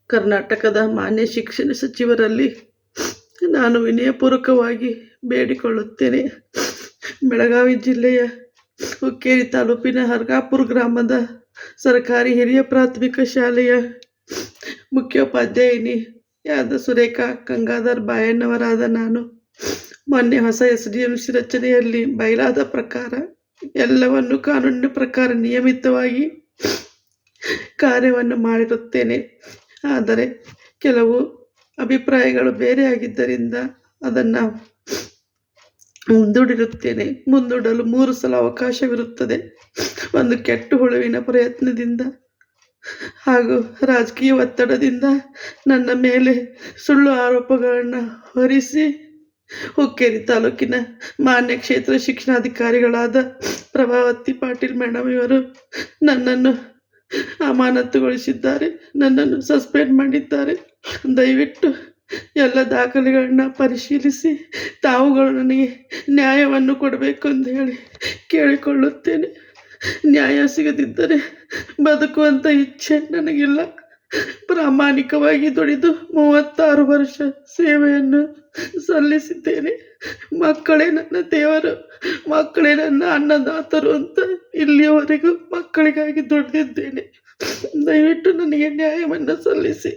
ಕರ್ನಾಟಕದ ಮಾನ್ಯ ಶಿಕ್ಷಣ ಸಚಿವರಲ್ಲಿ ನಾನು ವಿನಯಪೂರ್ವಕವಾಗಿ ಬೇಡಿಕೊಳ್ಳುತ್ತೇನೆ. ಬೆಳಗಾವಿ ಜಿಲ್ಲೆಯ ಹುಕ್ಕೇರಿ ತಾಲೂಕಿನ ಹರ್ಗಾಪುರ ಗ್ರಾಮದ ಸರ್ಕಾರಿ ಹಿರಿಯ ಪ್ರಾಥಮಿಕ ಶಾಲೆಯ ಮುಖ್ಯೋಪಾಧ್ಯಾಯಿನಿಯಾದ ಸುರೇಖಾ ಗಂಗಾಧರ್ ಬಾಯಣ್ಣವರಾದ ನಾನು ಮೊನ್ನೆ ಹೊಸ SDMC ರಚನೆಯಲ್ಲಿ ಬಯಲಾದ ಪ್ರಕಾರ ಎಲ್ಲವನ್ನು ಕಾನೂನಿನ ಪ್ರಕಾರ ನಿಯಮಿತವಾಗಿ ಕಾರ್ಯವನ್ನು ಮಾಡಿರುತ್ತೇನೆ. ಆದರೆ ಕೆಲವು ಅಭಿಪ್ರಾಯಗಳು ಬೇರೆಯಾಗಿದ್ದರಿಂದ ಅದನ್ನು ಮುಂದೂಡಲು 3 ಸಲ ಅವಕಾಶವಿರುತ್ತದೆ. ಒಂದು ಕೆಟ್ಟ ಹುಳುವಿನ ಪ್ರಯತ್ನದಿಂದ ಹಾಗೂ ರಾಜಕೀಯ ಒತ್ತಡದಿಂದ ನನ್ನ ಮೇಲೆ ಸುಳ್ಳು ಆರೋಪಗಳನ್ನು ಹೊರಿಸಿ ಹುಕ್ಕೇರಿ ತಾಲೂಕಿನ ಮಾನ್ಯ ಕ್ಷೇತ್ರ ಶಿಕ್ಷಣಾಧಿಕಾರಿಗಳಾದ ಪ್ರಭಾವತಿ ಪಾಟೀಲ್ ಮೇಡಮ್ ಇವರು ನನ್ನನ್ನು ಅಮಾನತುಗೊಳಿಸಿದ್ದಾರೆ, ನನ್ನನ್ನು ಸಸ್ಪೆಂಡ್ ಮಾಡಿದ್ದಾರೆ. ದಯವಿಟ್ಟು ಎಲ್ಲ ದಾಖಲೆಗಳನ್ನ ಪರಿಶೀಲಿಸಿ ತಾವುಗಳು ನನಗೆ ನ್ಯಾಯವನ್ನು ಕೊಡಬೇಕು ಅಂತ ಹೇಳಿ ಕೇಳಿಕೊಳ್ಳುತ್ತೇನೆ. ನ್ಯಾಯ ಸಿಗದಿದ್ದರೆ ಬದುಕುವಂಥ ಇಚ್ಛೆ ನನಗಿಲ್ಲ. ಪ್ರಾಮಾಣಿಕವಾಗಿ ದುಡಿದು 36 ವರ್ಷ ಸೇವೆಯನ್ನು ಸಲ್ಲಿಸಿದ್ದೇನೆ. ಮಕ್ಕಳೇ ನನ್ನ ದೇವರು, ಮಕ್ಕಳೇ ನನ್ನ ಅನ್ನದಾತರು ಅಂತ ಇಲ್ಲಿಯವರೆಗೂ ಮಕ್ಕಳಿಗಾಗಿ ದುಡಿದಿದ್ದೇನೆ. ದಯವಿಟ್ಟು ನನಗೆ ನ್ಯಾಯವನ್ನು ಸಲ್ಲಿಸಿ.